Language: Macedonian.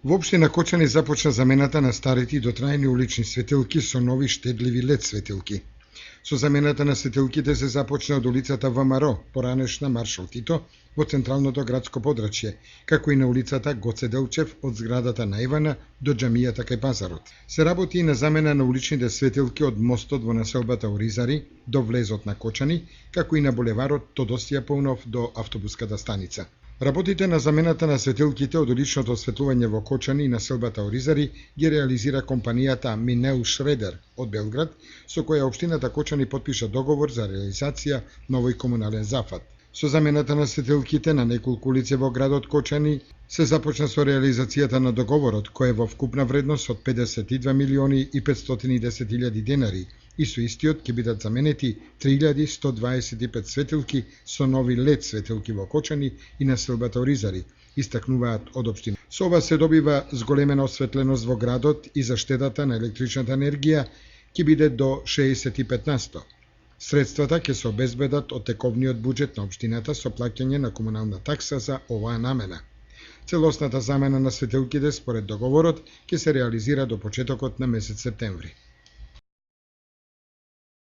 Во општина Кочани започна замената на старите и дотрајни улични светилки со нови штедливи лед светилки. Со замената на светилките се започна од улицата ВМРО, поранешна Маршал Тито, во централното градско подрачје, како и на улицата Гоце Делчев од зградата на Ивана до џамијата кај пазарот. Се работи и на замена на уличните светилки од мостот во населбата Оризари до влезот на Кочани, како и на булеварот Тодосија Паунов до автобуската станица. Работите на замената на светилките од уличното осветлување во Кочани и населбата Оризари ги реализира компанијата Минеу Шредер од Белград, со која општината Кочани потпиша договор за реализација новој комунален зафат. Со замената на светилките на неколку улици во градот Кочани се започна со реализацијата на договорот, кој е во вкупна вредност од 52 милиони и 510 илјади денари, и со истиот ќе бидат заменети 3125 светилки со нови лед светилки во Кочани и населбата Оризари, истакнуваат од општина. Со ова се добива зголемена осветленост во градот и заштедата на електричната енергија ќе биде до 65%. Средствата ќе се обезбедат од тековниот буџет на општината со плаќање на комунална такса за оваа намена. Целосната замена на светилките според договорот ќе се реализира до почетокот на месец септември.